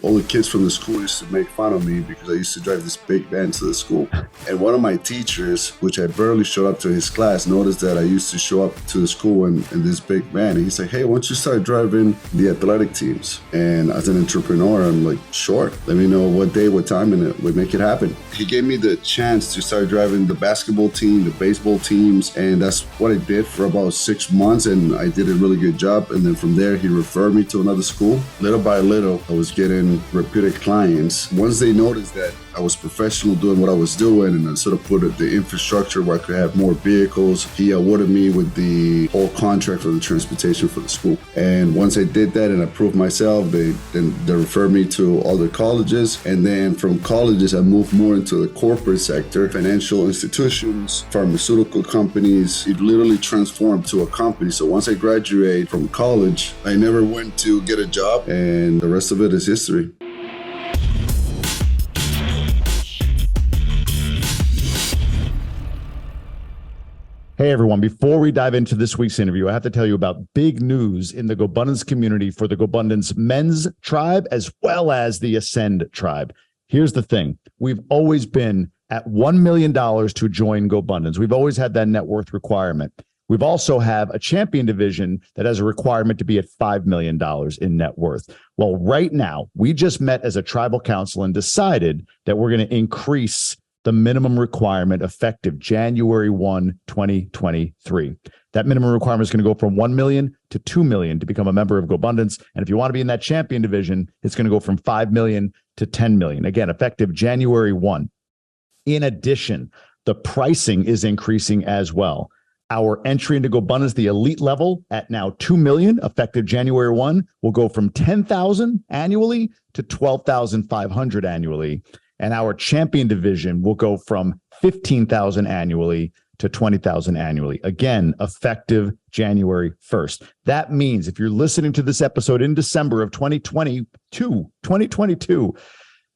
all the kids from the school used to make fun of me because I used to drive this big van to the school. And one of my teachers, which I barely showed up to his class, noticed that I used to show up to the school in this big van. And he's like, hey, why don't you start driving the athletic teams? And as an entrepreneur, I'm like, sure, let me know what day, what time, and we'll make it happen. He gave me the chance to start driving the basketball team, the baseball teams, and that's what I did for about 6 months, and I did a really good job. And then from there, he referred me to another school. Little by little, I was getting repeated clients. Once they noticed that I was professional doing what I was doing, and I sort of put the infrastructure where I could have more vehicles, he awarded me with the whole contract for the transportation for the school. And once I did that and I proved myself, they referred me to other colleges. And then from colleges, I moved more into the corporate sector, financial institutions, pharmaceutical companies. It literally transformed to a company. So once I graduated from college, I never went to get a job, and the rest of it is history. Hey everyone, before we dive into this week's interview, I have to tell you about big news in the GoBundance community for the GoBundance Men's Tribe as well as the Ascend Tribe. Here's the thing. We've always been at $1 million to join GoBundance. We've always had that net worth requirement. We've also have a champion division that has a requirement to be at $5 million in net worth. Well, right now, we just met as a tribal council and decided that we're going to increase the minimum requirement effective January 1, 2023. That minimum requirement is going to go from 1 million to 2 million to become a member of GoBundance. And if you want to be in that champion division, it's going to go from 5 million to 10 million. Again, effective January 1. In addition, the pricing is increasing as well. Our entry into GoBundance, the elite level at now 2 million, effective January 1, will go from 10,000 annually to 12,500 annually. And our champion division will go from 15,000 annually to 20,000 annually. Again, effective January 1st. That means if you're listening to this episode in December of 2022,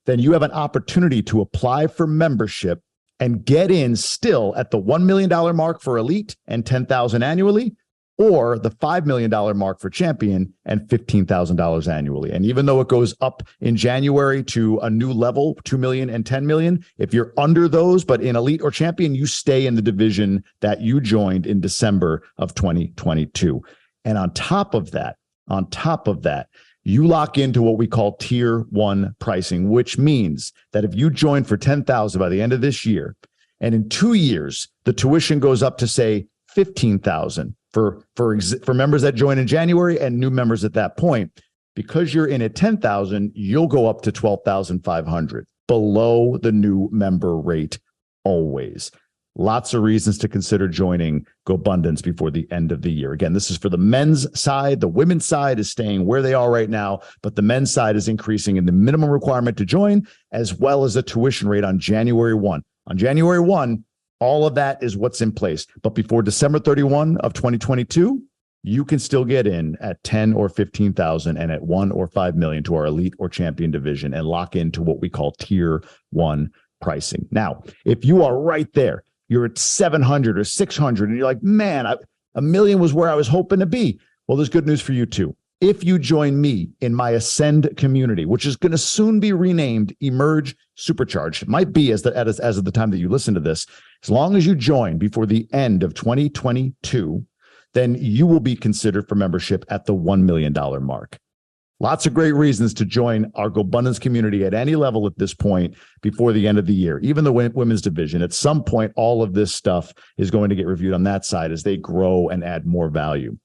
then you have an opportunity to apply for membership and get in still at the $1 million mark for elite and 10,000 annually, or the $5 million mark for champion and $15,000 annually. And even though it goes up in January to a new level, 2 million and 10 million, if you're under those, but in elite or champion, you stay in the division that you joined in December of 2022. And on top of that, you lock into what we call tier 1 pricing, which means that if you join for 10,000 by the end of this year, and in 2 years, the tuition goes up to say 15,000 for members that join in January and new members at that point. Because you're in at 10,000, you'll go up to 12,500 below the new member rate always. Lots of reasons to consider joining GoBundance before the end of the year. Again, this is for the men's side. The women's side is staying where they are right now, but the men's side is increasing in the minimum requirement to join, as well as the tuition rate on January 1. On January 1, all of that is what's in place. But before December 31 of 2022, you can still get in at 10 or 15,000 and at 1 or 5 million to our elite or champion division and lock into what we call tier 1 pricing. Now, if you are right there, you're at 700 or 600 and you're like, man, a million was where I was hoping to be. Well, there's good news for you too. If you join me in my Ascend community, which is going to soon be renamed Emerge Supercharged, it might be as of the time that you listen to this, as long as you join before the end of 2022, then you will be considered for membership at the $1 million mark. Lots of great reasons to join our GoBundance community at any level at this point before the end of the year. Even the women's division, at some point, all of this stuff is going to get reviewed on that side as they grow and add more value.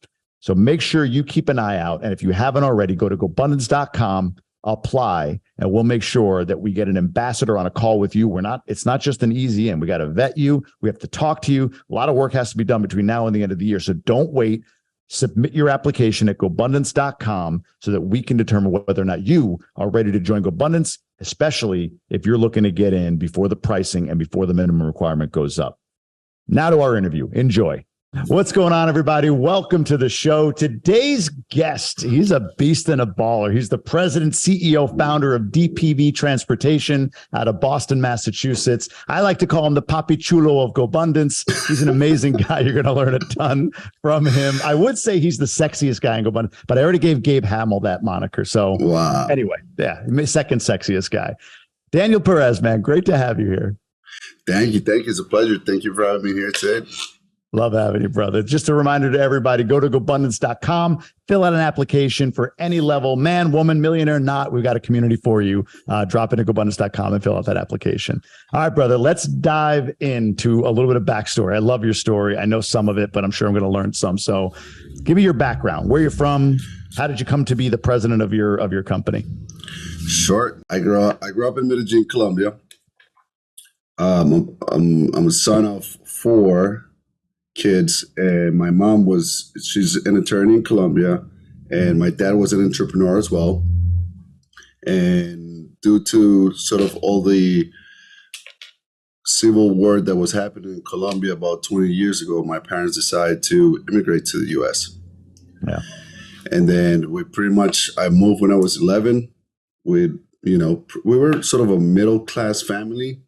So make sure you keep an eye out. And if you haven't already, go to GoBundance.com, apply, and we'll make sure that we get an ambassador on a call with you. It's not just an easy in. We got to vet you. We have to talk to you. A lot of work has to be done between now and the end of the year. So don't wait. Submit your application at GoBundance.com so that we can determine whether or not you are ready to join GoBundance, especially if you're looking to get in before the pricing and before the minimum requirement goes up. Now to our interview. Enjoy. What's going on, everybody? Welcome to the show. Today's guest, he's a beast and a baller. He's the president, CEO, founder of DPV Transportation out of Boston, Massachusetts. I like to call him the Papi Chulo of GoBundance. He's an amazing guy. You're going to learn a ton from him. I would say he's the sexiest guy in GoBundance, but I already gave Gabe Hamill that moniker. So Wow. Anyway, yeah, second sexiest guy. Daniel Perez, man, great to have you here. Thank you. It's a pleasure. Thank you for having me here today. Love having you, brother. Just a reminder to everybody, go to GoBundance.com, fill out an application for any level, man, woman, millionaire, not. We've got a community for you. Drop into GoBundance.com and fill out that application. All right, brother, let's dive into a little bit of backstory. I love your story. I know some of it, but I'm sure I'm going to learn some. So give me your background, where you're from. How did you come to be the president of your company? Sure. I grew up in Medellin, Colombia. I'm a son of 4 kids, and my mom she's an attorney in Colombia, and my dad was an entrepreneur as well. And due to sort of all the civil war that was happening in Colombia about 20 years ago, my parents decided to immigrate to the US. Yeah. And then I moved when I was 11. We were sort of a middle-class family.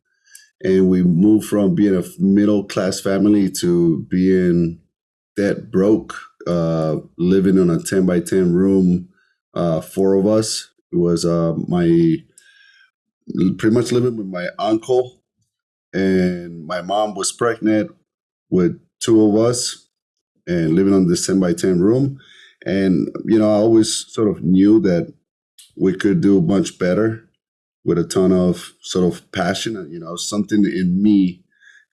And we moved from being a middle-class family to being dead broke, living on a 10 by 10 room, 4 of us. It was pretty much living with my uncle, and my mom was pregnant with 2 of us and living on this 10 by 10 room. And, I always sort of knew that we could do much better with a ton of sort of passion. Something in me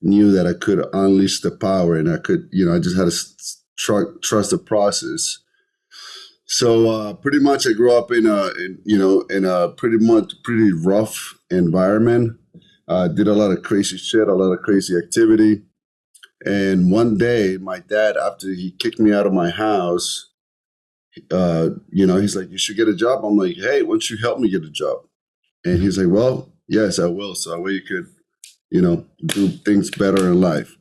knew that I could unleash the power, and I could, I just had to trust the process. So pretty much I grew up in a pretty rough environment. Did a lot of crazy shit, a lot of crazy activity. And one day my dad, after he kicked me out of my house, he's like, "You should get a job." I'm like, "Hey, why don't you help me get a job?" And he's like, "Well, yes, I will. So that way you could, do things better in life."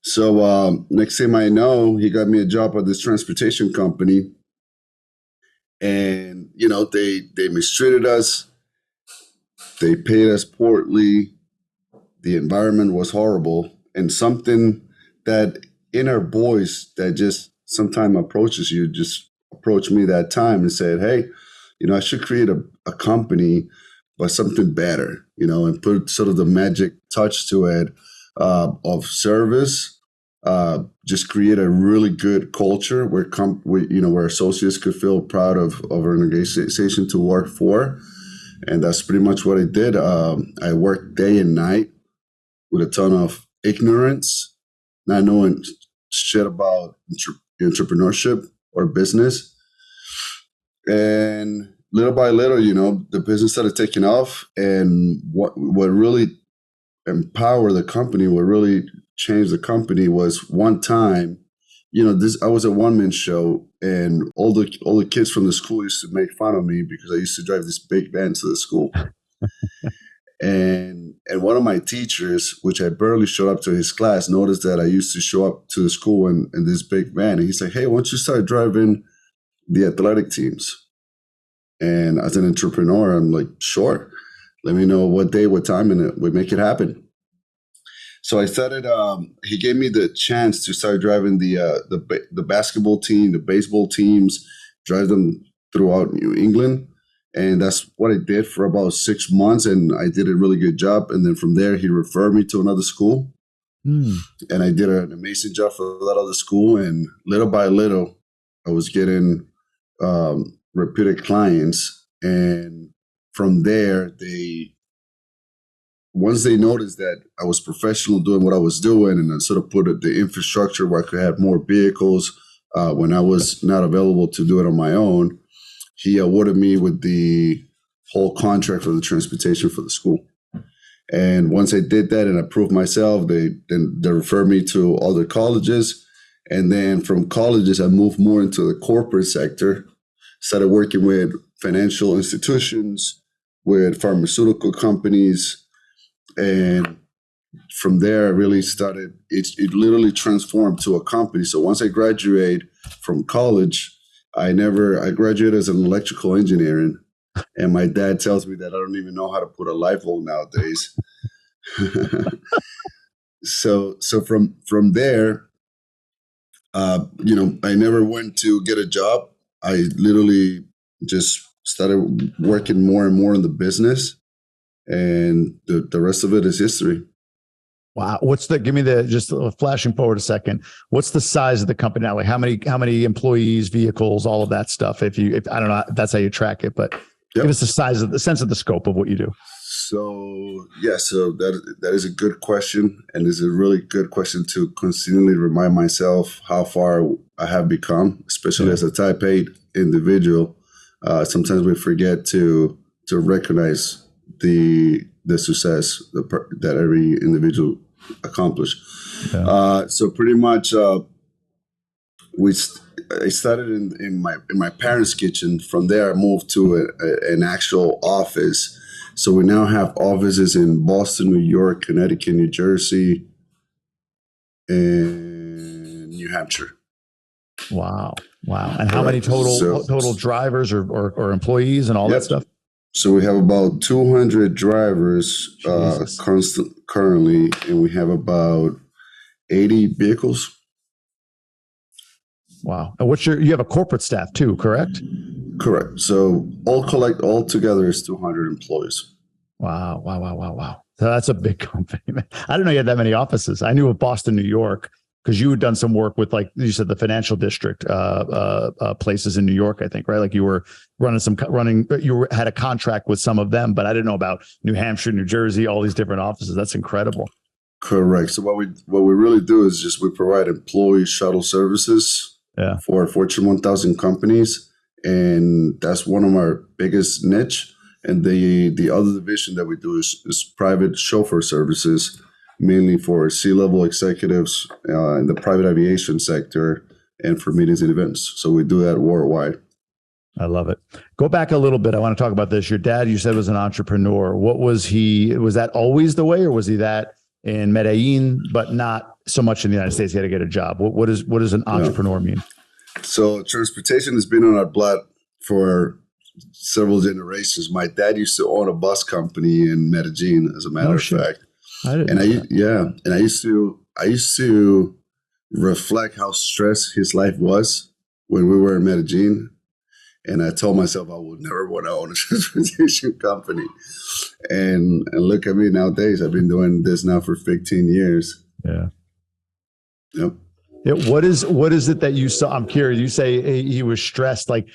So next thing I know, he got me a job at this transportation company. And, they mistreated us. They paid us poorly. The environment was horrible. And something that inner voice that just sometimes approaches you, just approached me that time and said, "Hey, I should create a company, but something better, and put sort of the magic touch to it of service. Just create a really good culture where associates could feel proud of an organization to work for." And that's pretty much what I did. I worked day and night with a ton of ignorance, not knowing shit about entrepreneurship or business. And little by little, the business started taking off. And what really empowered the company, what really changed the company was one time, I was a one-man show, and all the kids from the school used to make fun of me because I used to drive this big van to the school. And one of my teachers, which I barely showed up to his class, noticed that I used to show up to the school in this big van. And he's like, "Hey, why don't you start driving the athletic teams?" And as an entrepreneur, I'm like, "Sure. Let me know what day, what time, and we make it happen." So I started. He gave me the chance to start driving the basketball team, the baseball teams, drive them throughout New England, and that's what I did for about 6 months, and I did a really good job. And then from there, he referred me to another school, and I did an amazing job for that other school. And little by little, I was getting repeated clients, and from there, once they noticed that I was professional doing what I was doing, and I sort of put the infrastructure where I could have more vehicles when I was not available to do it on my own, he awarded me with the whole contract for the transportation for the school. And once I did that and I proved myself, they referred me to other colleges. And then from colleges, I moved more into the corporate sector, started working with financial institutions, with pharmaceutical companies. And from there, I really started. It literally transformed to a company. So once I graduated from college, I graduated as an electrical engineering, and my dad tells me that I don't even know how to put a light bulb nowadays. So from there, I never went to get a job. I literally just started working more and more in the business, and the rest of it is history. Wow. Just flashing forward a second. What's the size of the company now? Like how many employees, vehicles, all of that stuff? If I don't know, if that's how you track it, but Yep. give us the sense of the scope of what you do. So that is a good question, and it's a really good question to continually remind myself how far I have become, especially as a Type 8 individual. Sometimes we forget to recognize the success that every individual accomplished. Yeah. So pretty much, I started in my parents' kitchen. From there, I moved to an actual office. So we now have offices in Boston, New York, Connecticut, New Jersey, and New Hampshire. Wow. And how many total drivers or employees and all that stuff? So we have about 200 drivers currently, and we have about 80 vehicles. Wow. And you have a corporate staff too, correct? Correct. So all together is 200 employees. Wow. So that's a big company, man. I didn't know you had that many offices. I knew of Boston, New York, because you had done some work with, like you said, the financial district places in New York, I think, right? Like you were had a contract with some of them, but I didn't know about New Hampshire, New Jersey, all these different offices. That's incredible. Correct. So what we really do is we provide employee shuttle services for Fortune 1000 companies, and that's one of our biggest niche. And the other division that we do is private chauffeur services, mainly for C-level executives in the private aviation sector and for meetings and events. So we do that worldwide. I love it. Go back a little bit. I want to talk about this. Your dad, you said, was an entrepreneur. Was that always the way, or was he that in Medellin, but not so much in the United States? He had to get a job. What does an entrepreneur mean? So transportation has been on our blood for several generations. My dad used to own a bus company in Medellin, as a matter of fact. I used to reflect how stressed his life was when we were in Medellin. And I told myself I would never want to own a transportation company. And look at me nowadays. I've been doing this now for 15 years. Yeah. Yep. What is it that you saw? I'm curious. You say he was stressed. Like,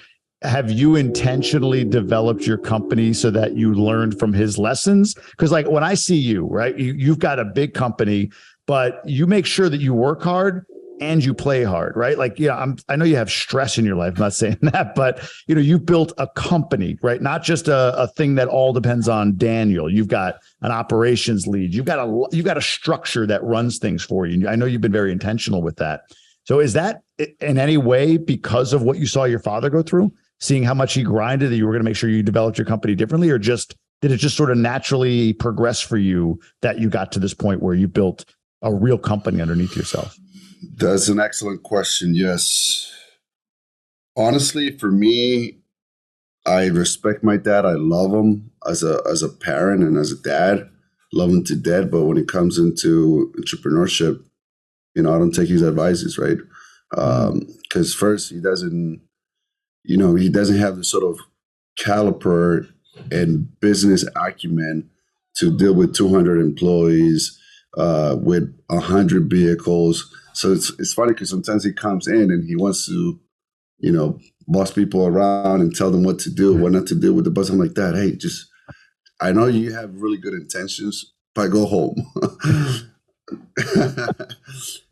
have you intentionally developed your company so that you learned from his lessons? Because like when I see you, right, you've got a big company, but you make sure that you work hard and you play hard, right? Like, I know you have stress in your life. I'm not saying that, but you've built a company, right? Not just a thing that all depends on Daniel. You've got an operations lead. You've got a structure that runs things for you. I know you've been very intentional with that. So is that in any way because of what you saw your father go through? Seeing how much he grinded, that you were going to make sure you developed your company differently, or did it just sort of naturally progress for you that you got to this point where you built a real company underneath yourself? That's an excellent question. Yes. Honestly, for me, I respect my dad. I love him as a parent and as a dad. Love him to death. But when it comes into entrepreneurship, I don't take his advices, right? Because first, he doesn't have the sort of caliber and business acumen to deal with 200 employees, with 100 vehicles. So it's funny because sometimes he comes in and he wants to, boss people around and tell them what to do, what not to do with the bus. I'm like, Dad, hey, I know you have really good intentions, but go home.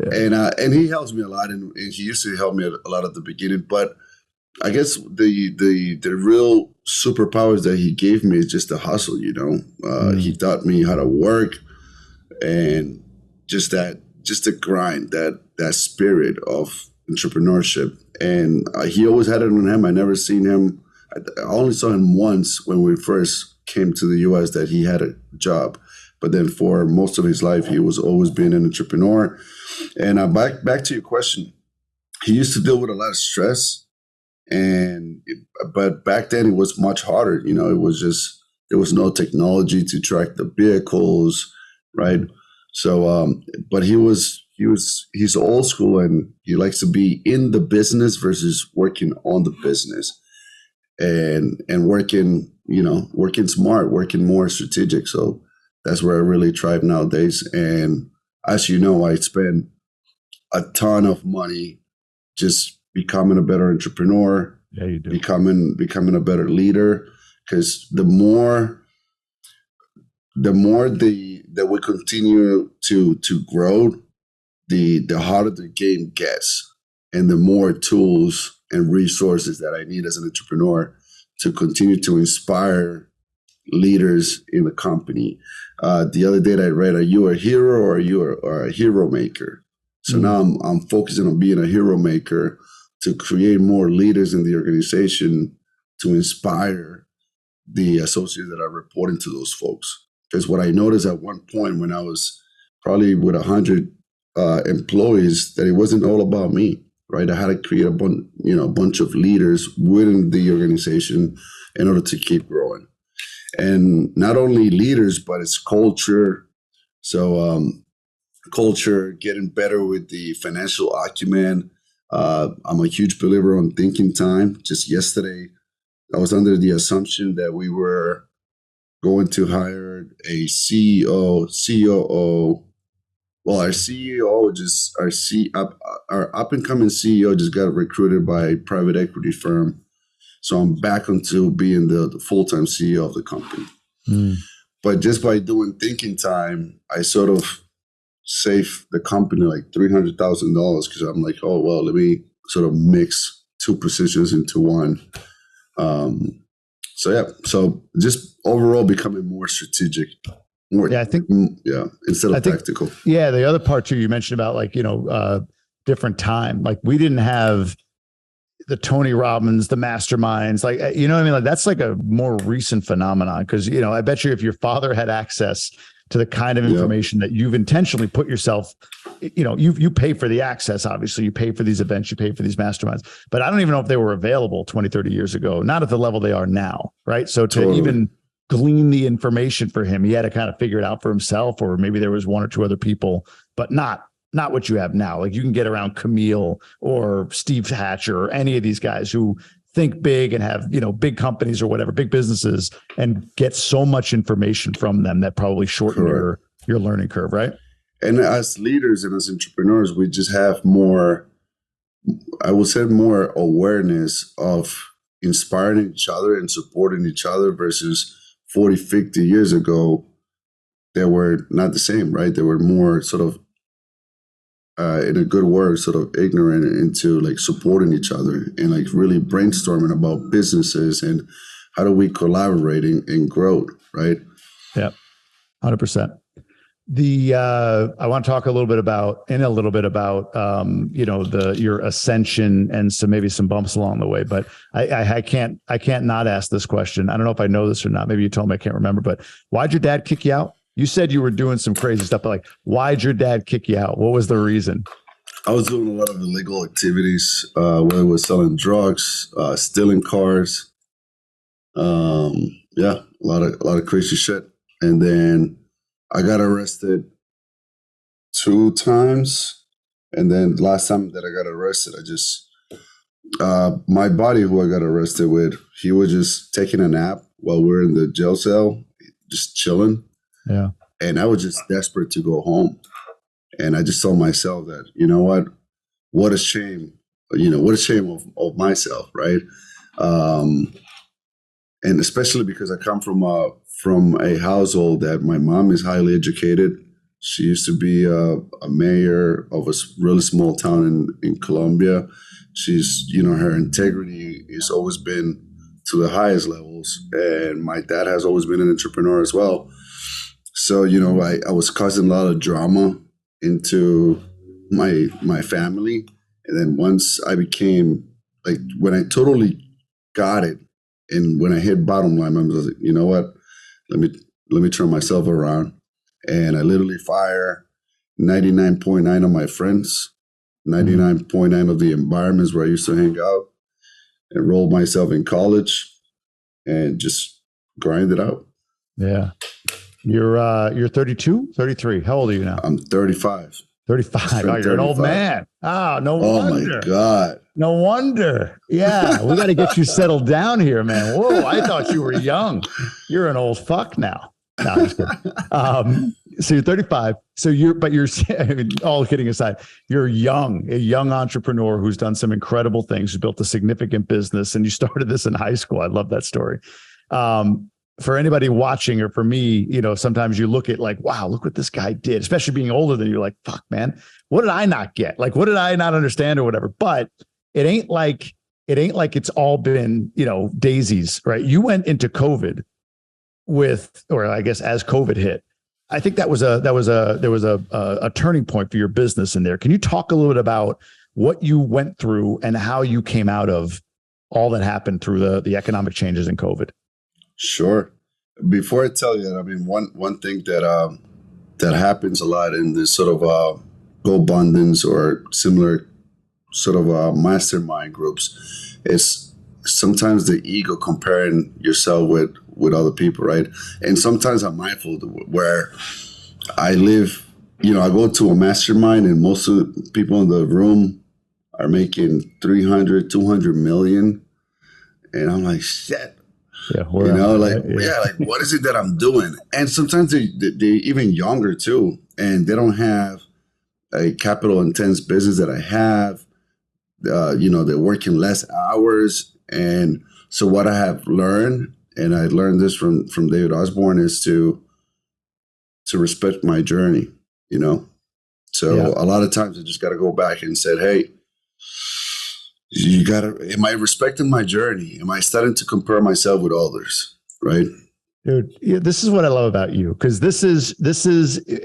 And he helps me a lot, and he used to help me a lot at the beginning, but I guess the real superpowers that he gave me is just the hustle, He taught me how to work, and just the grind, that spirit of entrepreneurship. And he always had it on him. I never seen him. I only saw him once when we first came to the U.S. that he had a job. But then for most of his life, he was always being an entrepreneur. And back to your question, he used to deal with a lot of stress, but back then it was much harder. It was just there was no technology to track the vehicles, right? So, but he's old school, and he likes to be in the business versus working on the business, and working smart, working more strategic. So that's where I really thrive nowadays. And as you know, I spend a ton of money just becoming a better entrepreneur. Yeah, you do. Becoming a better leader, because the more that we continue to grow, the harder the game gets, and the more tools and resources that I need as an entrepreneur to continue to inspire leaders in the company. The other day I read, "Are you a hero or are you a hero maker?" So now I'm focusing on being a hero maker to create more leaders in the organization to inspire the associates that are reporting to those folks. Because what I noticed at one point when I was probably with 100 employees, that it wasn't all about me, right? I had to create a bunch of leaders within the organization in order to keep growing. And not only leaders, but it's culture. So culture, getting better with the financial acumen. I'm a huge believer on thinking time. Just yesterday, I was under the assumption that we were going to hire a CEO, COO. Well, our up and coming CEO just got recruited by a private equity firm. So I'm back onto being the full-time CEO of the company. But just by doing thinking time, I sort of saved the company like $300,000, because I'm like, oh, well, let me sort of mix two positions into one. So just overall becoming more strategic. Instead of tactical. Yeah, the other part too, you mentioned about different time. Like we didn't have the Tony Robbins, the masterminds, what I mean? Like that's like a more recent phenomenon, because, I bet you if your father had access to the kind of information that you've intentionally put yourself, you pay for the access, obviously you pay for these events, you pay for these masterminds, but I don't even know if they were available 20, 30 years ago, not at the level they are now. Right. So to even glean the information for him, he had to kind of figure it out for himself, or maybe there was one or two other people, but not what you have now. Like you can get around Camille or Steve Hatcher or any of these guys who think big and have, big companies or whatever, big businesses, and get so much information from them that probably shorten your learning curve, right? And as leaders and as entrepreneurs, we just have more, I would say, more awareness of inspiring each other and supporting each other versus 40, 50 years ago. They were not the same, right? They were more sort of, in a good word, sort of ignorant into like supporting each other and like really brainstorming about businesses and how do we collaborate and grow, right? Yeah, 100%. I want to talk a little bit about your ascension and maybe some bumps along the way, but I can't not ask this question. I don't know if I know this or not. Maybe you told me, I can't remember, but why'd your dad kick you out? You said you were doing some crazy stuff, but like, why'd your dad kick you out? What was the reason? I was doing a lot of illegal activities, whether it was selling drugs, stealing cars. A lot of crazy shit. And then I got arrested 2 times. And then last time that I got arrested, my buddy who I got arrested with, he was just taking a nap while we were in the jail cell, just chilling. Yeah. And I was just desperate to go home. And I just told myself that, what a shame, what a shame of myself, right? And especially because I come from a household that my mom is highly educated. She used to be a mayor of a really small town in Colombia. She's, her integrity has always been to the highest levels. And my dad has always been an entrepreneur as well. So, I was causing a lot of drama into my family. And then once I became, like, when I totally got it, and when I hit bottom line, I was like, you know what? Let me turn myself around. And I literally fire 99.9 of my friends, 99.9 of the environments where I used to hang out, enrolled myself in college, and just grind it out. Yeah. You're 32, 33. How old are you now? I'm 35. 35. Oh, you're an old man. Oh, no wonder. Oh, my God. No wonder. Yeah. We got to get you settled down here, man. Whoa. I thought you were young. You're an old fuck now. No, I'm just kidding. So you're 35. So you're I mean, all kidding aside, you're a young entrepreneur who's done some incredible things, who's built a significant business, and you started this in high school. I love that story. For anybody watching, or for me, sometimes you look at like, wow, look what this guy did, especially being older than you. Like, fuck, man, what did I not get? Like, what did I not understand or whatever? But it ain't like it's all been, daisies, right? You went into COVID or I guess as COVID hit, I think there was a turning point for your business in there. Can you talk a little bit about what you went through and how you came out of all that happened through the economic changes in COVID? Sure. Before I tell you that, I mean, one thing that happens a lot in this sort of GoBundance or similar sort of mastermind groups is sometimes the ego comparing yourself with other people, right? And sometimes I'm mindful where I live, I go to a mastermind and most of the people in the room are making 300, 200 million. And I'm like, shit. Yeah, like what is it that I'm doing? And sometimes they're even younger too, and they don't have a capital intense business that I have. They're working less hours, and so what I have learned, and I learned this from David Osborne, is to respect my journey. So a lot of times I just got to go back and said, hey. Am I respecting my journey? Am I starting to compare myself with others? Right. Dude, this is what I love about you. Cause this is,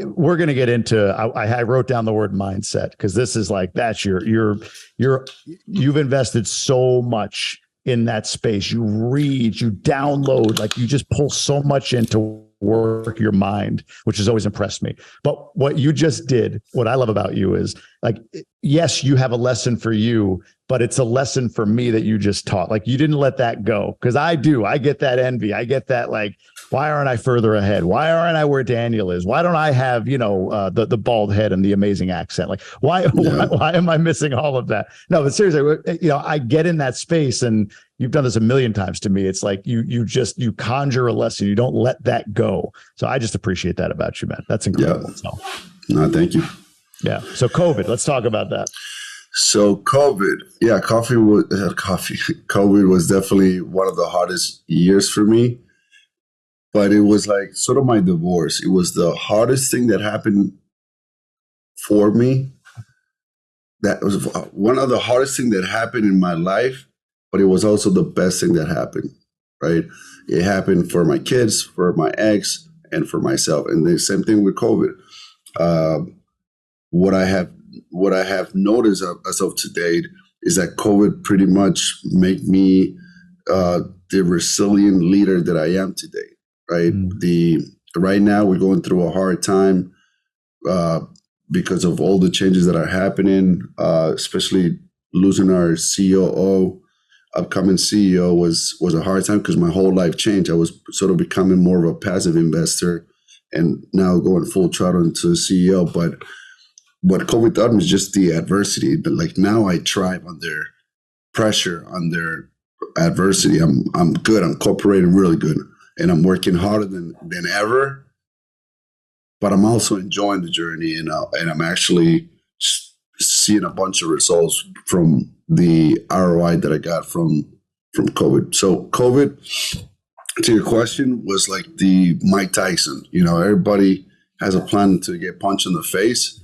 we're going to get into, I wrote down the word mindset. Cause this is like, that's you've invested so much in that space. You read, you download, like you just pull so much into work your mind, which has always impressed me. But what you just did, what I love about you is like, yes, you have a lesson for you, but it's a lesson for me that you just taught. Like you didn't let that go. Cause I get that envy. I get that, like, why aren't I further ahead? Why aren't I where Daniel is? Why don't I have, the bald head and the amazing accent? Like why am I missing all of that? No, but seriously, I get in that space, and you've done this a million times to me. It's like you conjure a lesson. You don't let that go. So I just appreciate that about you, man. That's incredible. Yeah. So. No, thank you. Yeah. So COVID, let's talk about that. So COVID, COVID was definitely one of the hardest years for me, but it was like sort of my divorce. It was the hardest thing that happened for me. That was one of the hardest things that happened in my life, but it was also the best thing that happened, right? It happened for my kids, for my ex, and for myself. And the same thing with COVID. What I have noticed as of today is that COVID pretty much made me the resilient leader that I am today, right? Right now we're going through a hard time because of all the changes that are happening, especially losing our COO. Upcoming CEO was a hard time because my whole life changed. I was sort of becoming more of a passive investor and now going full throttle into CEO. But what COVID taught me is just the adversity. But like now I thrive under pressure, under adversity. I'm good. I'm cooperating really good. And I'm working harder than ever. But I'm also enjoying the journey, and I'm actually seeing a bunch of results from the ROI that I got from COVID. So COVID, to your question, was like the Mike Tyson. Everybody has a plan to get punched in the face,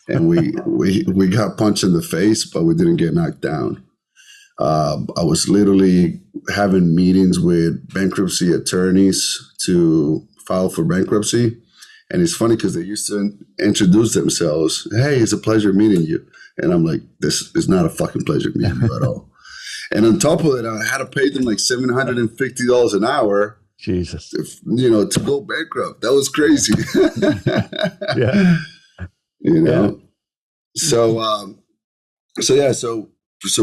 and we got punched in the face, but we didn't get knocked down. I was literally having meetings with bankruptcy attorneys to file for bankruptcy. And it's funny because they used to introduce themselves. Hey, it's a pleasure meeting you. And I'm like, this is not a fucking pleasure meeting you at all. And on top of it, I had to pay them like $750 an hour Jesus. To go bankrupt. That was crazy. Yeah. Yeah. So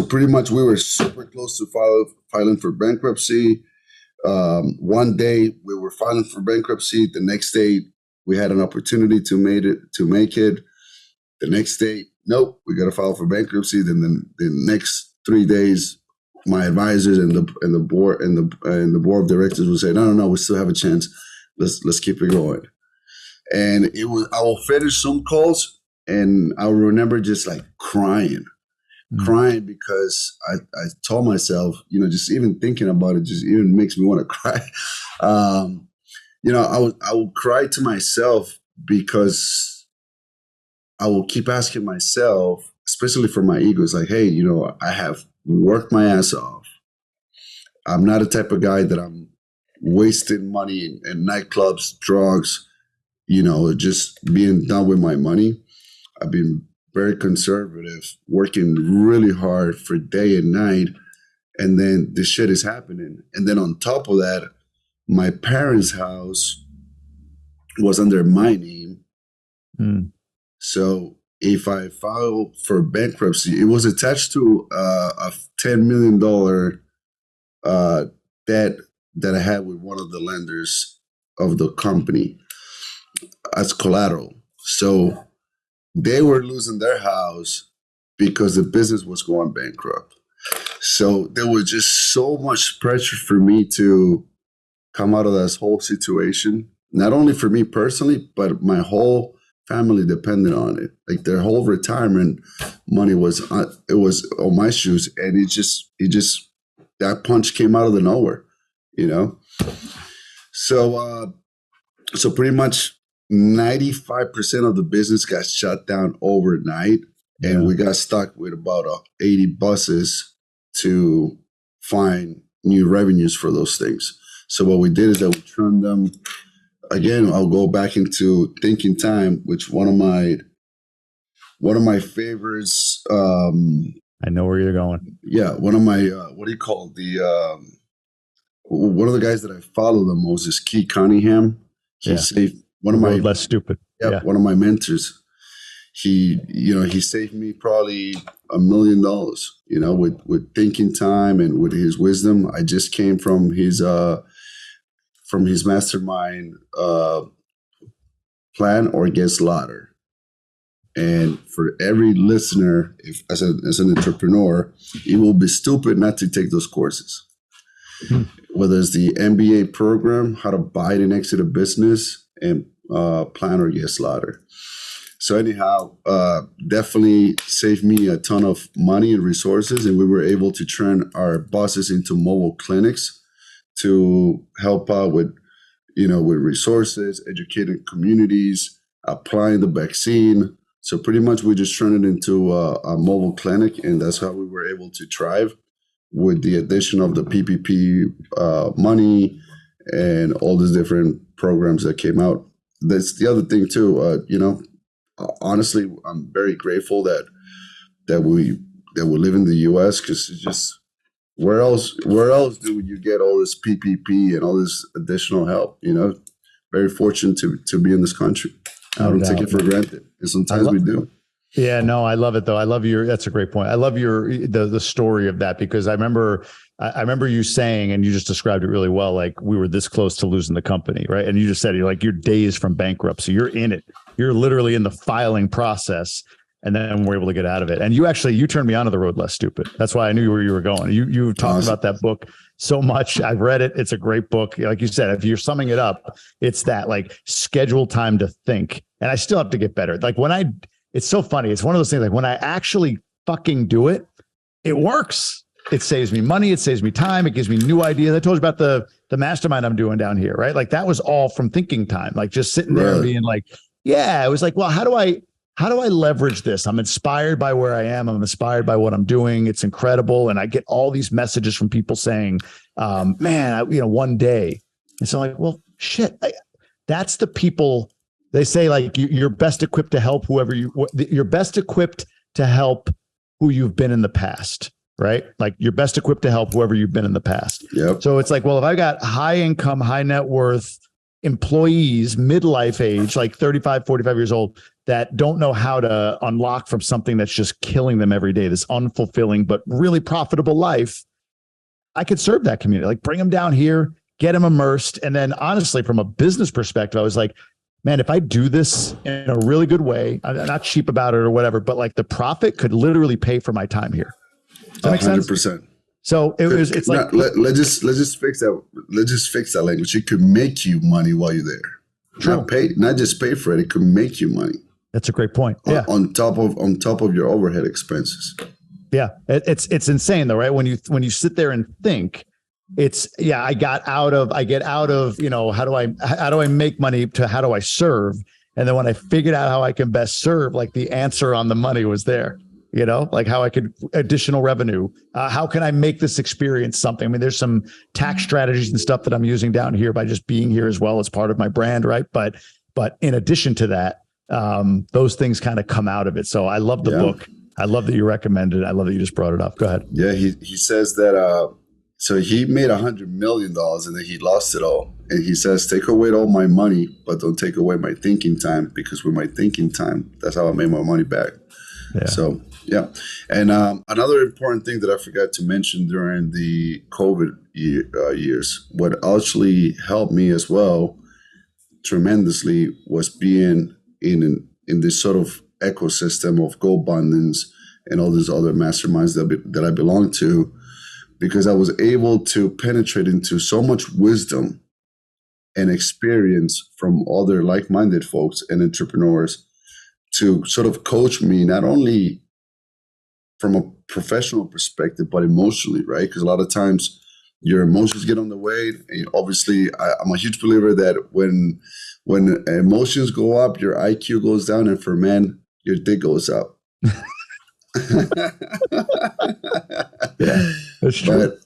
pretty much we were super close to filing for bankruptcy. One day we were filing for bankruptcy. The next day we had an opportunity to make it. The next day, nope, we got to file for bankruptcy. Then the next 3 days, my advisors and the board and the board of directors would say, no, we still have a chance. Let's keep it going. And I will finish Zoom calls, and I will remember just like crying because I told myself, just even thinking about it just even makes me want to cry. I will cry to myself because I will keep asking myself, especially for my ego, it's like, hey, I have worked my ass off. I'm not the type of guy that I'm wasting money in nightclubs, drugs, just being done with my money. I've been very conservative, working really hard for day and night. And then this shit is happening. And then on top of that, my parents' house was under my name. So if I filed for bankruptcy, it was attached to a $10 million debt that I had with one of the lenders of the company as collateral. So they were losing their house because the business was going bankrupt. So there was just so much pressure for me to come out of this whole situation, not only for me personally, but my whole family depended on it. Like their whole retirement money was on my shoes, and it just that punch came out of the nowhere, So pretty much 95% of the business got shut down overnight, and we got stuck with about 80 buses to find new revenues for those things. So what we did is that we turned them. Again, I'll go back into thinking time, which one of my favorites. I know where you're going. Yeah, one of my one of the guys that I follow the most is Keith Cunningham. He saved one of my less stupid. Yeah, one of my mentors. He saved me probably $1 million. With thinking time and with his wisdom. I just came from his Mastermind plan or get slaughtered. And for every listener, as an entrepreneur, it will be stupid not to take those courses. Whether it's the MBA program, how to buy and exit a business, and plan or get slaughtered. So anyhow, definitely saved me a ton of money and resources, and we were able to turn our buses into mobile clinics to help out with resources, educating communities, applying the vaccine. So pretty much we just turned it into a mobile clinic, and that's how we were able to thrive with the addition of the PPP money and all these different programs that came out. That's the other thing too. Honestly, I'm very grateful that we live in the U.S. because it's just where else do you get all this PPP and all this additional help? Very fortunate to be in this country. I don't take it for granted, and sometimes we do. Yeah, no, I love it though. That's a great point. I love the story of that, because I remember you saying, and you just described it really well, like we were this close to losing the company, right? And you just said, you're days from bankruptcy. You're in it. You're literally in the filing process, and then we're able to get out of it. And you turned me onto The Road Less Stupid. That's why I knew where you were going. You talked about that book so much. I've read it. It's a great book. Like you said, if you're summing it up, it's that like schedule time to think. And I still have to get better. Like it's so funny. It's one of those things, like when I actually fucking do it, it works. It saves me money. It saves me time. It gives me new ideas. I told you about the mastermind I'm doing down here, right? Like that was all from thinking time, like just sitting there and being like, yeah, it was like, well, how do I leverage this? I'm inspired by where I am. I'm inspired by what I'm doing. It's incredible. And I get all these messages from people saying, one day. And so I'm like, well, shit, that's the people. They say like you're best equipped to help you're best equipped to help who you've been in the past. right? Like you're best equipped to help whoever you've been in the past. Yep. So it's like, well, if I got high income, high net worth employees, midlife age, like 35, 45 years old, that don't know how to unlock from something that's just killing them every day, this unfulfilling but really profitable life, I could serve that community. Like bring them down here, get them immersed. And then honestly, from a business perspective, I was like, man, if I do this in a really good way, I'm not cheap about it or whatever, but like the profit could literally pay for my time here. Does that make sense? 100%. So it's like, let's just fix that. Let's just fix that language. It could make you money while you're there. True. Not just pay for it. It could make you money. That's a great point. Yeah. On top of your overhead expenses. Yeah. It's insane though, right? When you sit there and think, I get out of, how do I make money to how do I serve? And then when I figured out how I can best serve, like the answer on the money was there, like how I could additional revenue. How can I make this experience something? I mean, there's some tax strategies and stuff that I'm using down here by just being here as well as part of my brand. Right. But in addition to that, those things kind of come out of it. So I love the book. I love that you recommended it. I love that you just brought it up. Go ahead. Yeah. He says that, so he made $100 million and then he lost it all. And he says, take away all my money, but don't take away my thinking time, because with my thinking time, that's how I made my money back. Yeah. So, yeah. And another important thing that I forgot to mention during the COVID years, what actually helped me as well tremendously was being in this sort of ecosystem of GoBundance and all these other masterminds that I belong to, because I was able to penetrate into so much wisdom and experience from other like-minded folks and entrepreneurs to sort of coach me, not only from a professional perspective, but emotionally, right? Because a lot of times your emotions get on the way. And obviously, I'm a huge believer that when emotions go up, your IQ goes down, and for men, your dick goes up. Yeah, that's true.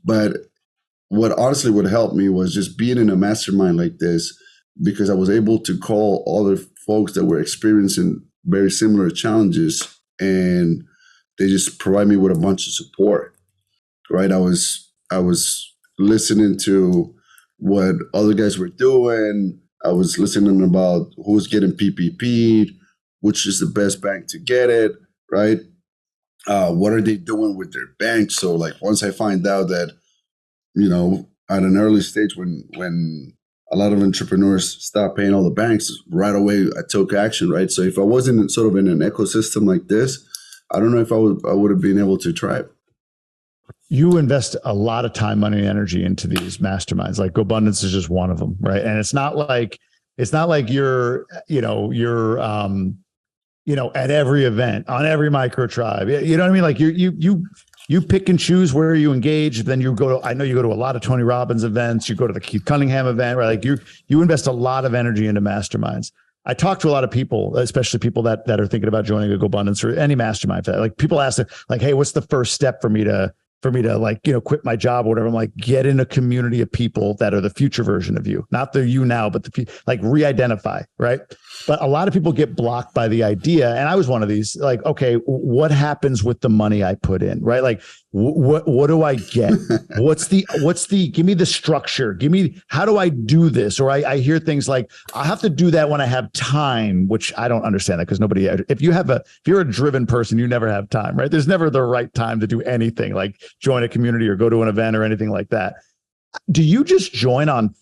But what honestly would help me was just being in a mastermind like this, because I was able to call other folks that were experiencing very similar challenges, and they just provide me with a bunch of support. Right? I was listening to what other guys were doing. I was listening about who's getting PPP, which is the best bank to get it, right? What are they doing with their bank? So like once I find out that, at an early stage when a lot of entrepreneurs stop paying all the banks, right away I took action, right? So if I wasn't sort of in an ecosystem like this, I don't know if I would have been able to thrive. You invest a lot of time, money, and energy into these masterminds. Like GoBundance is just one of them, right? And it's not like you're at every event, on every micro tribe. You know what I mean? Like you pick and choose where you engage. Then you go to a lot of Tony Robbins events. You go to the Keith Cunningham event, right? Like you invest a lot of energy into masterminds. I talk to a lot of people, especially people that are thinking about joining a GoBundance or any mastermind. Like people ask, like, hey, what's the first step for me to like, quit my job or whatever? I'm like, get in a community of people that are the future version of you, not the you now, but like re-identify, right? But a lot of people get blocked by the idea. And I was one of these, like, okay, what happens with the money I put in, right? Like, what do I get? What's the, give me the structure. How do I do this? Or I hear things like, I have to do that when I have time, which I don't understand that, because if you're a driven person, you never have time, right? There's never the right time to do anything like join a community or go to an event or anything like that. Do you just join on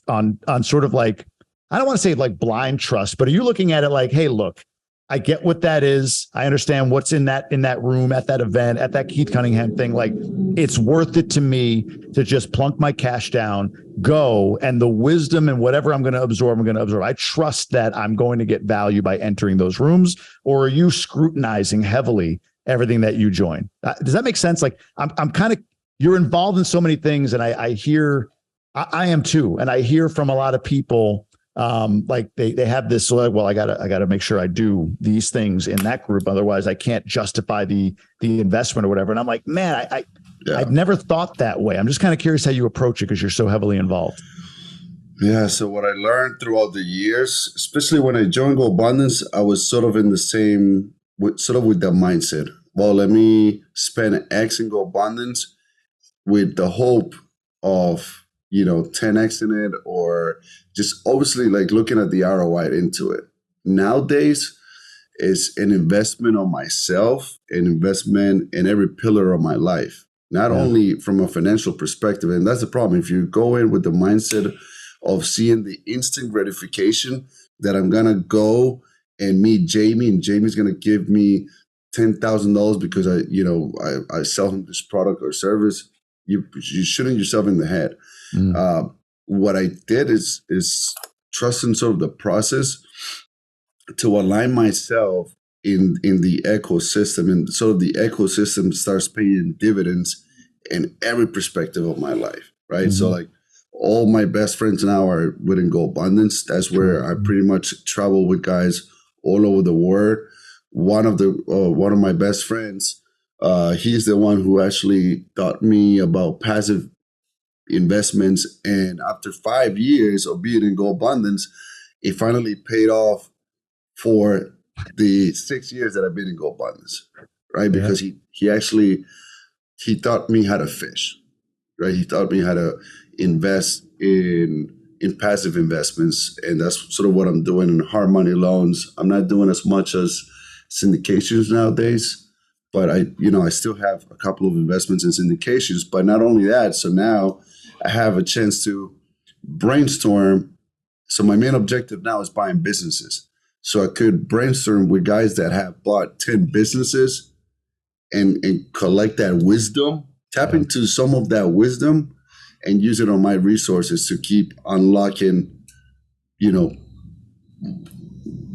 sort of like, I don't want to say like blind trust, but are you looking at it like, hey, look, I get what that is. I understand what's in that room, at that event, at that Keith Cunningham thing. Like, it's worth it to me to just plunk my cash down, go, and the wisdom and whatever I'm going to absorb. I trust that I'm going to get value by entering those rooms. Or are you scrutinizing heavily everything that you join? Does that make sense? Like, I'm kind of, you're involved in so many things, and I hear, I am too, and I hear from a lot of people. Like they have this, like, well, I gotta make sure I do these things in that group. Otherwise I can't justify the investment or whatever. And I'm like, man, I've never thought that way. I'm just kind of curious how you approach it, because you're so heavily involved. Yeah. So what I learned throughout the years, especially when I joined GoBundance, I was sort of in the same, with that mindset. well, let me spend X in GoBundance with the hope of, 10X in it, or just obviously like looking at the ROI into it. Nowadays, it's an investment on myself, an investment in every pillar of my life, not only from a financial perspective. And that's the problem. If you go in with the mindset of seeing the instant gratification that I'm going to go and meet Jamie, and Jamie's going to give me $10,000 because I sell him this product or service, you're shooting yourself in the head. What I did is trusting sort of the process to align myself in the ecosystem, and sort of the ecosystem starts paying dividends in every perspective of my life, right? So like all my best friends now are within GoBundance. That's where I pretty much travel with guys all over the world. One of my best friends, he's the one who actually taught me about passive investments, and after 5 years of being in GoBundance, it finally paid off for the 6 years that I've been in GoBundance, right? Because he taught me how to fish, right? He taught me how to invest in passive investments, and that's sort of what I'm doing in hard money loans. I'm not doing as much as syndications nowadays, but I still have a couple of investments in syndications. But not only that, so now I have a chance to brainstorm. So my main objective now is buying businesses. So I could brainstorm with guys that have bought 10 businesses and collect that wisdom, tap into some of that wisdom and use it on my resources to keep unlocking,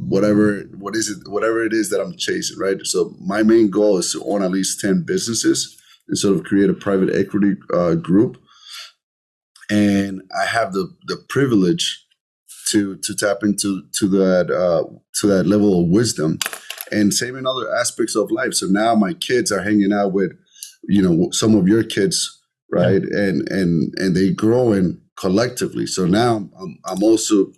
whatever it is that I'm chasing, right? So my main goal is to own at least 10 businesses and sort of create a private equity group. And I have the privilege to tap into that level of wisdom, and same in other aspects of life. So now my kids are hanging out with, some of your kids, right? Yeah. And they growing collectively. So now I'm also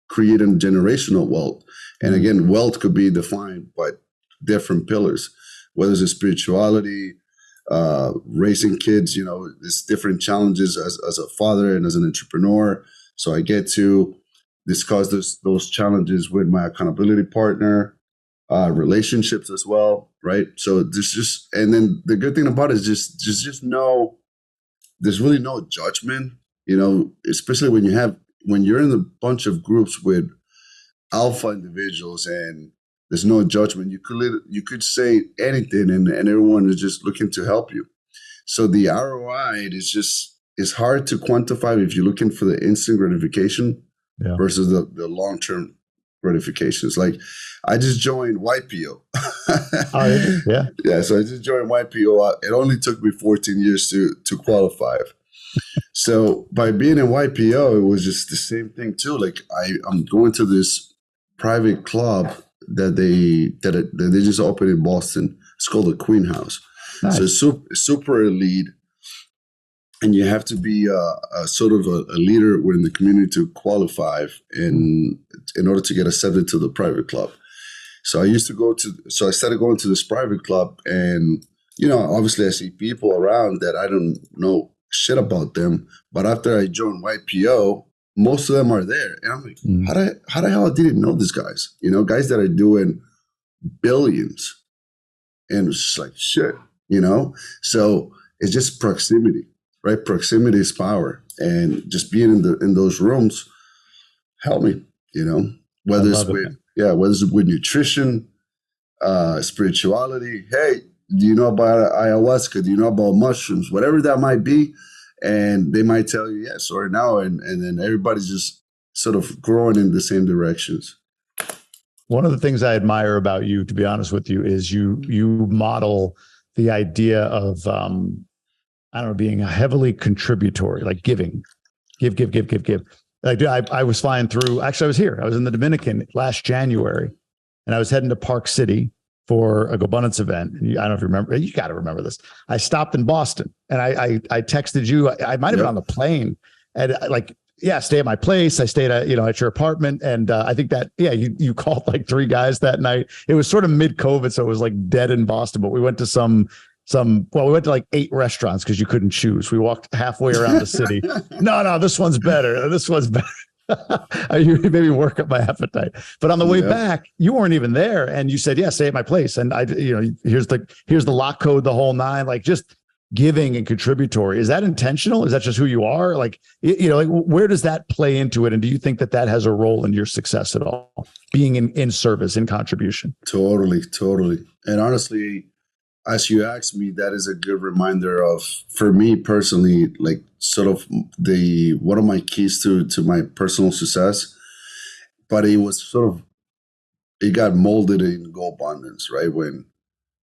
creating generational wealth. And again, wealth could be defined by different pillars, whether it's spirituality, raising kids, there's different challenges as a father and as an entrepreneur. So I get to discuss those challenges with my accountability partner, relationships as well, right? So and then the good thing about it is just know there's really no judgment, especially when you're in a bunch of groups with alpha individuals, and there's no judgment. You could say anything, and everyone is just looking to help you. So the ROI is hard to quantify if you're looking for the instant gratification versus the long-term gratifications. Like I just joined YPO. Yeah. So I just joined YPO. It only took me 14 years to qualify. So by being in YPO, it was just the same thing too. Like I'm going to this private club that they just opened in Boston. It's called the Queen House. Nice. So it's super elite, and you have to be a sort of a leader within the community to qualify in order to get accepted to the private club. So I started going to this private club, and obviously I see people around that I don't know shit about them, but after I joined YPO, most of them are there, and I'm like, how the hell I didn't know these guys? Guys that are doing billions, and it's just like shit, So it's just proximity, right? Proximity is power, and just being in those rooms help me, whether it's with nutrition, spirituality. Hey, do you know about ayahuasca? Do you know about mushrooms? Whatever that might be. And they might tell you yes or no. And then everybody's just sort of growing in the same directions. One of the things I admire about you, to be honest with you, is you model the idea of, being a heavily contributory, like giving, give. Like I was flying through, actually I was here. I was in the Dominican last January, and I was heading to Park City for a GoBundance event. I don't know if you remember, you got to remember this. I stopped in Boston, and I texted you. I might've been on the plane, and yeah, stay at my place. I stayed at, at your apartment. And I think that, yeah, you called like 3 guys that night. It was sort of mid-COVID. So it was like dead in Boston, but we went to we went to like 8 restaurants because you couldn't choose. We walked halfway around the city. No, this one's better. This one's better. You maybe work up my appetite. But on the way back, you weren't even there. And you said, yeah, stay at my place. And here's the lock code, the whole 9, like just giving and contributory. Is that intentional? Is that just who you are? Like, like where does that play into it? And do you think that has a role in your success at all? Being in service, in contribution? Totally. And honestly, as you asked me, that is a good reminder of, for me personally, like sort of one of my keys to my personal success. But it was it got molded in GoBundance, right? When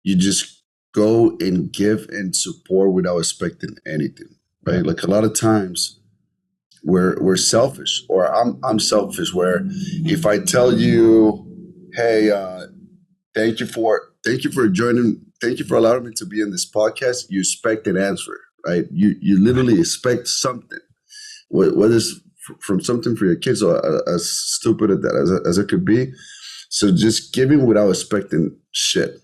you just go and give and support without expecting anything, right? Like a lot of times we're selfish, or I'm selfish, where if I tell you, hey, thank you for joining, thank you for allowing me to be in this podcast, you expect an answer, right? You literally expect something, whether it's from something for your kids, or as stupid as it could be. So just giving without expecting shit.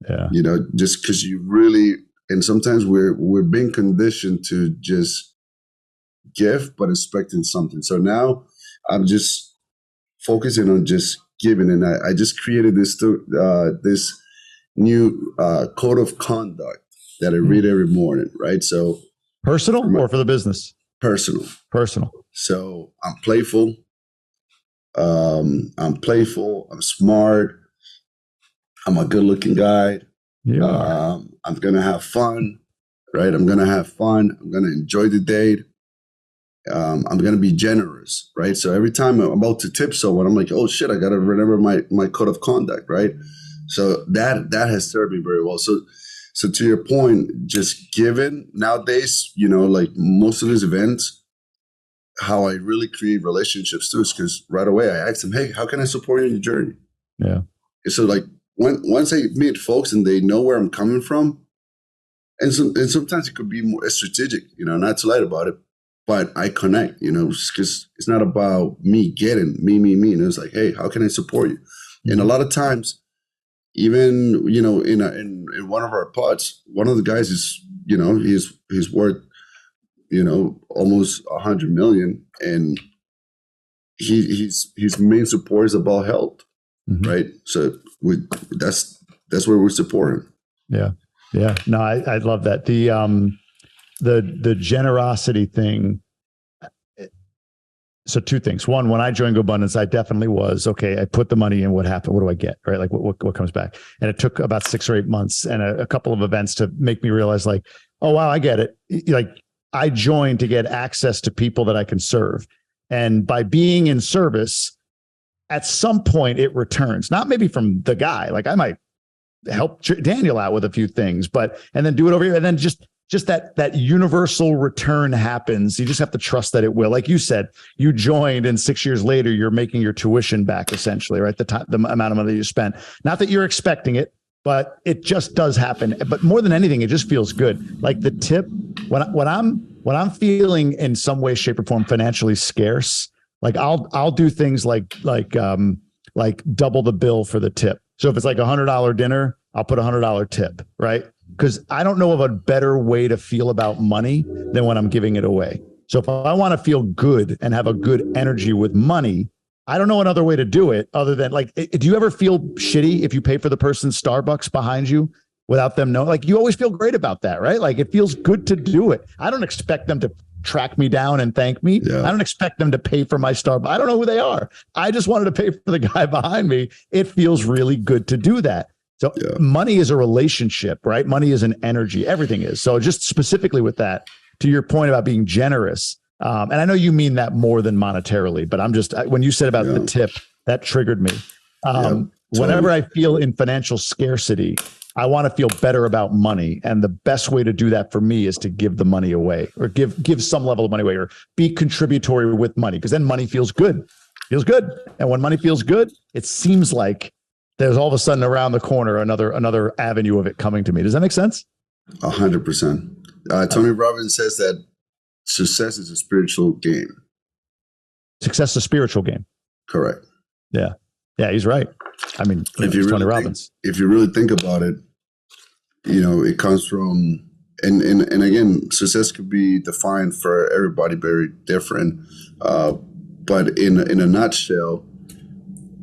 Yeah. Just because you really, and sometimes we're being conditioned to just give, but expecting something. So now I'm just focusing on just giving, and I just created this new code of conduct that I read every morning, right? So personal or for the business? Personal. So I'm playful. I'm smart. I'm a good-looking guy. Yeah. I'm gonna have fun, right? I'm gonna enjoy the date. I'm gonna be generous, right? So every time I'm about to tip someone, I'm like, oh shit, I gotta remember my code of conduct, right? So that has served me very well. So to your point, just giving nowadays, like most of these events, how I really create relationships too is because right away I ask them, hey, how can I support you in your journey? Yeah. So like once I meet folks and they know where I'm coming from, and sometimes it could be more strategic, not to lie about it, but I connect, because it's not about me getting me. It's like, hey, how can I support you? Mm-hmm. And a lot of times, even in one of our pods, one of the guys is he's worth almost 100 million, and his main support is about health. Mm-hmm. Right. So that's where we're supporting. Yeah. Yeah. No, I love that. The generosity thing. So 2 things. One, when I joined GoBundance, I definitely was, okay, I put the money in, what happened? What do I get? Right. Like what comes back? And it took about 6 or 8 months and a couple of events to make me realize, like, oh, wow, I get it. Like I joined to get access to people that I can serve. And by being in service, at some point it returns, not maybe from the guy. Like I might help Daniel out with a few things, and then do it over here. And then just that universal return happens. You just have to trust that it will. Like you said, you joined and 6 years later, you're making your tuition back essentially, right? The amount of money you spent, not that you're expecting it, but it just does happen. But more than anything, it just feels good. Like the tip, when I'm feeling in some way, shape or form, financially scarce, like I'll do things like double the bill for the tip. So if it's like $100 dinner, I'll put $100 tip, right? Because I don't know of a better way to feel about money than when I'm giving it away. So if I want to feel good and have a good energy with money, I don't know another way to do it other than, like, do you ever feel shitty if you pay for the person's Starbucks behind you without them knowing? Like, you always feel great about that, right? Like, it feels good to do it. I don't expect them to track me down and thank me. Yeah. I don't expect them to pay for my Starbucks. I don't know who they are. I just wanted to pay for the guy behind me. It feels really good to do that. So money is a relationship, right? Money is an energy. Everything is. So just specifically with that, to your point about being generous, and I know you mean that more than monetarily, but when you said about the tip, that triggered me. Whenever I feel in financial scarcity, I want to feel better about money. And the best way to do that for me is to give the money away, or give some level of money away, or be contributory with money, because then money feels good. And when money feels good, it seems like there's all of a sudden around the corner another avenue of it coming to me. Does that make sense? 100%. Tony Robbins says that success is a spiritual game, Success is a spiritual game. Correct. Yeah. Yeah, he's right. I mean, if you Tony really Robbins. if you really think about it, it comes from, and again, success could be defined for everybody very different. But in a nutshell,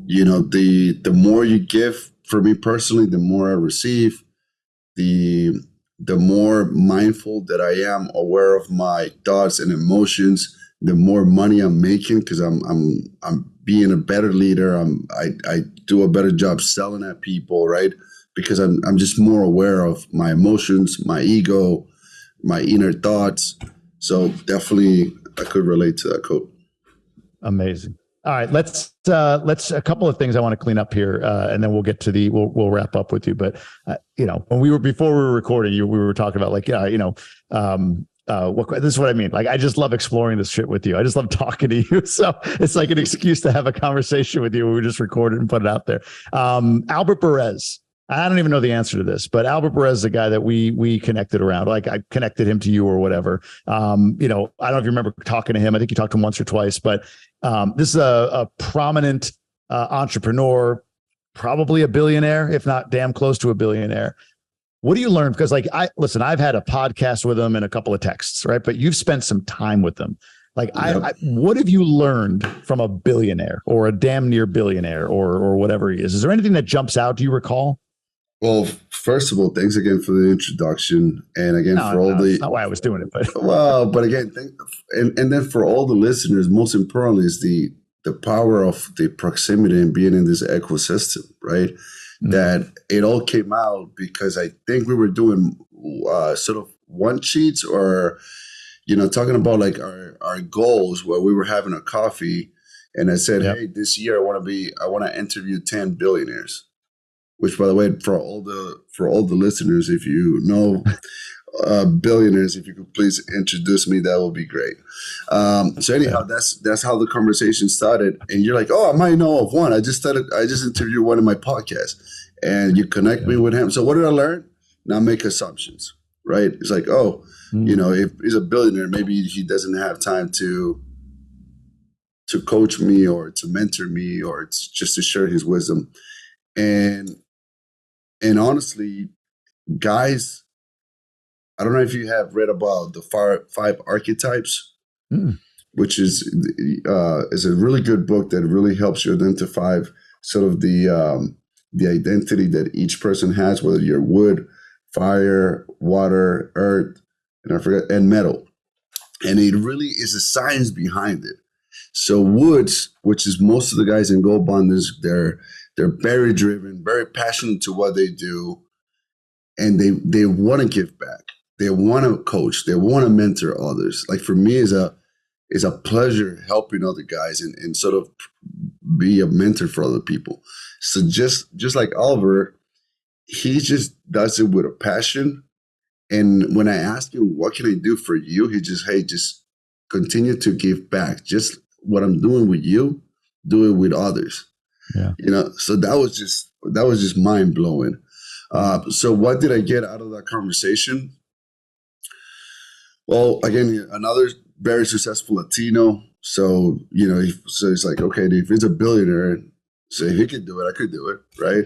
the more you give, for me personally, the more I receive. The more mindful that I am, aware of my thoughts and emotions, the more money I'm making, because I'm being a better leader. I do a better job selling at people, right? Because I'm just more aware of my emotions, my ego, my inner thoughts. So definitely, I could relate to that quote. Amazing. All right, let's a couple of things I want to clean up here, and then we'll get to we'll wrap up with you. But before we were recording, we were talking about this is what I mean. Like, I just love exploring this shit with you. I just love talking to you. So it's like an excuse to have a conversation with you. We just record it and put it out there. Albert Perez. I don't even know the answer to this, but Albert Perez is a guy that we connected around. Like, I connected him to you or whatever. I don't know if you remember talking to him. I think you talked to him once or twice, but this is a prominent entrepreneur, probably a billionaire, if not damn close to a billionaire. What do you learn? Because I've had a podcast with him and a couple of texts, right? But you've spent some time with them. Like, yep. What have you learned from a billionaire or a damn near billionaire or whatever he is? Is there anything that jumps out? Do you recall? Well, first of all, thanks again for the introduction, and again that's not why I was doing it, but but again, and then for all the listeners, most importantly is the power of the proximity and being in this ecosystem, right? Mm-hmm. That it all came out because I think we were doing sort of one sheets or talking about like our goals where we were having a coffee, and I said, yep. Hey, this year I want to interview 10 billionaires. Which, by the way, for all the listeners, if you know billionaires, if you could please introduce me, that would be great. So anyhow, that's how the conversation started. And you're like, oh, I might know of one. I just interviewed one in my podcast, and you connect me with him. So what did I learn? Now make assumptions, right? It's like, if he's a billionaire, maybe he doesn't have time to coach me or to mentor me or just to share his wisdom. And honestly, guys, I don't know if you have read about the five archetypes, which is a really good book that really helps you identify sort of the identity that each person has, whether you're wood, fire, water, earth, and metal. And it really is a science behind it. So woods, which is most of the guys in GoBundance, they're very driven, very passionate to what they do, and they want to give back. They want to coach. They want to mentor others. Like, for me, it's a pleasure helping other guys and sort of be a mentor for other people. So just like Oliver, he just does it with a passion. And when I ask him, what can I do for you? He just continue to give back. Just what I'm doing with you, do it with others. Yeah. So that was just mind blowing. So what did I get out of that conversation? Well, again, another very successful Latino. So, so it's like, okay, if he's a billionaire, so he could do it, I could do it, right?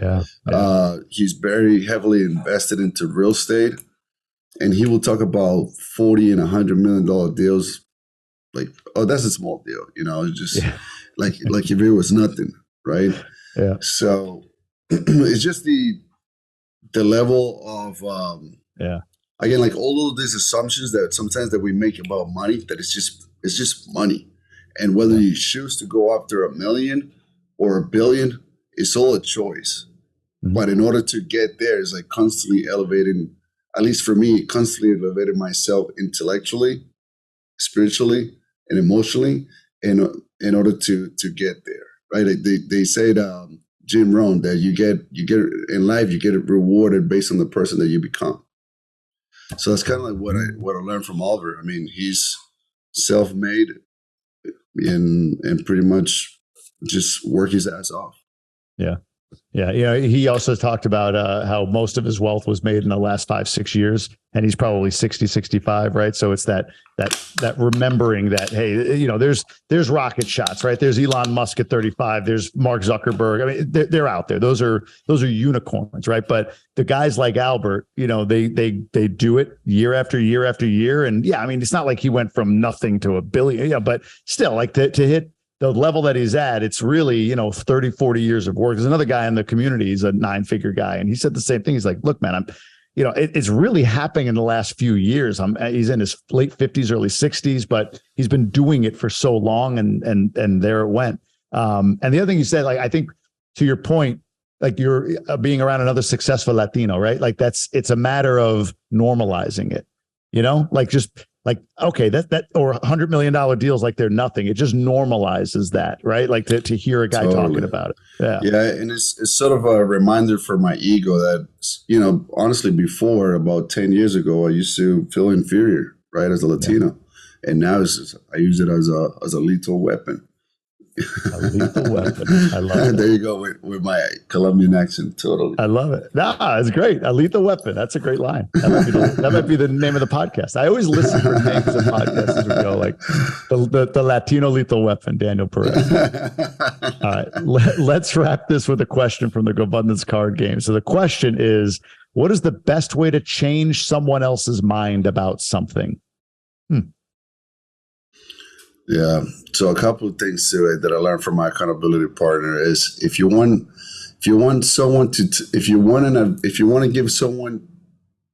Yeah. He's very heavily invested into real estate, and he will talk about $40 and $100 million deals. Like, oh, that's a small deal, just like if it was nothing. Right. Yeah. So it's just the level of again, like all of these assumptions that sometimes that we make about money, that it's just money. And whether you choose to go after $1 million or $1 billion, it's all a choice. Mm-hmm. But in order to get there, it's like constantly elevating, at least for me, constantly elevating myself intellectually, spiritually, and emotionally in order to get there. Right? They say Jim Rohn that you get in life, you get rewarded based on the person that you become. So that's kind of like what I learned from Oliver. I mean, he's self-made and pretty much just work his ass off. Yeah. Yeah. He also talked about how most of his wealth was made in the last 5-6 years, and he's probably 60, 65. Right. So it's that remembering that, hey, there's rocket shots, right? There's Elon Musk at 35. There's Mark Zuckerberg. I mean, they're out there. Those are unicorns. Right. But the guys like Albert, they do it year after year after year. And yeah, I mean, it's not like he went from nothing to a billion, but still, like to hit the level that he's at, it's really, 30, 40 years of work. There's another guy in the community, he's a 9-figure guy. And he said the same thing. He's like, look, man, it's really happening in the last few years. He's in his late 50s, early 60s, but he's been doing it for so long, and there it went. And the other thing you said, like, I think to your point, like you're being around another successful Latino, right? Like it's a matter of normalizing it, like just like, okay, that or $100 million deals, like they're nothing. It just normalizes that, right? Like to hear a guy talking about it. Yeah. And it's sort of a reminder for my ego that, honestly, before about 10 years ago, I used to feel inferior, right? As a Latino. Yeah. And now I use it as a lethal weapon. A lethal weapon. I love it. There you go with my Colombian accent. Totally. I love it. It's great. A lethal weapon. That's a great line. That might be the name of the podcast. I always listen for names of podcasts as we go, like the Latino lethal weapon, Daniel Perez. All right. Let's wrap this with a question from the GoBundance card game. So the question is, what is the best way to change someone else's mind about something? Yeah. So a couple of things to it that I learned from my accountability partner is if you want someone to if you want to give someone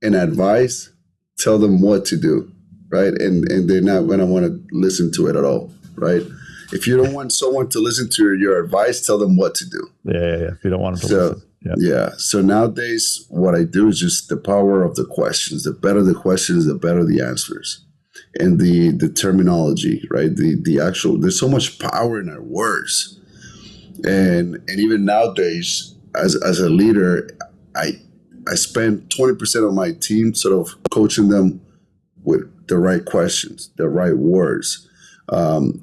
an advice, tell them what to do, right? And they're not going to want to listen to it at all, right? If you don't want someone to listen to your advice, tell them what to do. Yeah. If you don't want them to listen. Yeah. So nowadays, what I do is just the power of the questions. The better the questions, the better the answers. And the terminology, right? The actual, there's so much power in our words. And even nowadays, as a leader, I spend 20% of my team sort of coaching them with the right questions, the right words.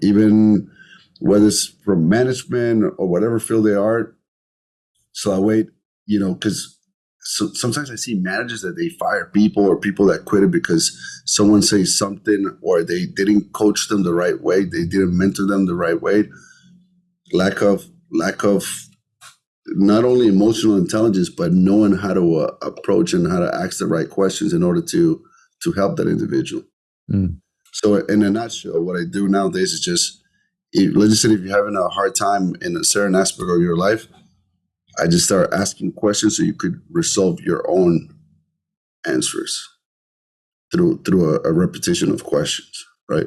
Even whether it's from management or whatever field they are. So I wait, because sometimes I see managers that they fire people or people that quit it because someone says something or they didn't coach them the right way. They didn't mentor them the right way. Lack of not only emotional intelligence, but knowing how to approach and how to ask the right questions in order to help that individual. So in a nutshell, what I do nowadays is just, let's just say if you're having a hard time in a certain aspect of your life, I just start asking questions so you could resolve your own answers through a repetition of questions, right?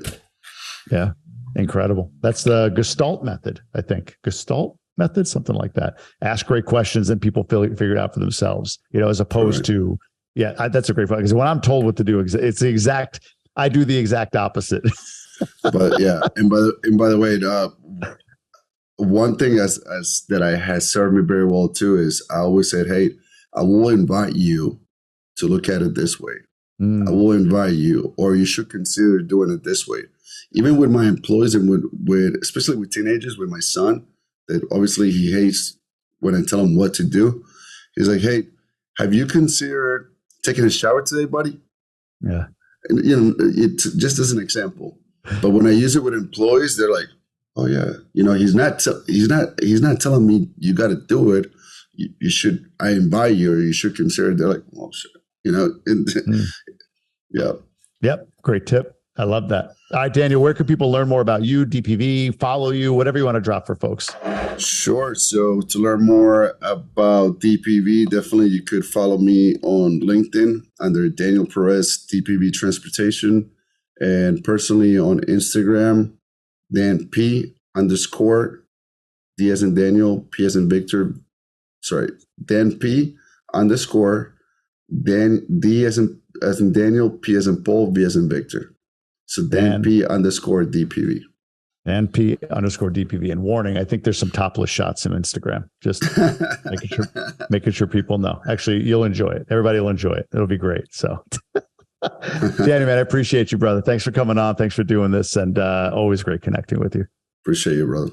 Yeah. Incredible. That's the Gestalt method, I think. Gestalt method, something like that. Ask great questions and people figure it out for themselves, as opposed to, that's a great point. Because when I'm told what to do, I do the exact opposite. But yeah. And by the way, one thing as that has served me very well too is I always said, hey, I will invite you to look at it this way. I will invite you, or you should consider doing it this way. Even with my employees and with especially with teenagers, with my son, that obviously he hates when I tell him what to do. He's like, hey, have you considered taking a shower today, buddy? Yeah. And, it just as an example. But when I use it with employees, they're like, oh yeah, he's not telling me you got to do it. You should. I invite you, or you should consider. They're like, oh shit, yeah. Yep, great tip. I love that. All right, Daniel, where can people learn more about you, DPV, follow you, whatever you want to drop for folks? Sure. So to learn more about DPV, definitely you could follow me on LinkedIn under Daniel Perez, DPV Transportation, and personally on Instagram, Dan P _ D as in Daniel, P as in Victor. Sorry, Dan P _ Dan D as in Daniel, P as in Paul, V as in Victor. So Dan P _ DPV. Dan P _ DPV. And warning, I think there's some topless shots in Instagram. Just making sure people know. Actually, you'll enjoy it. Everybody will enjoy it. It'll be great. So. Danny, man, I appreciate you, brother. Thanks for coming on. Thanks for doing this. And always great connecting with you. Appreciate you, brother.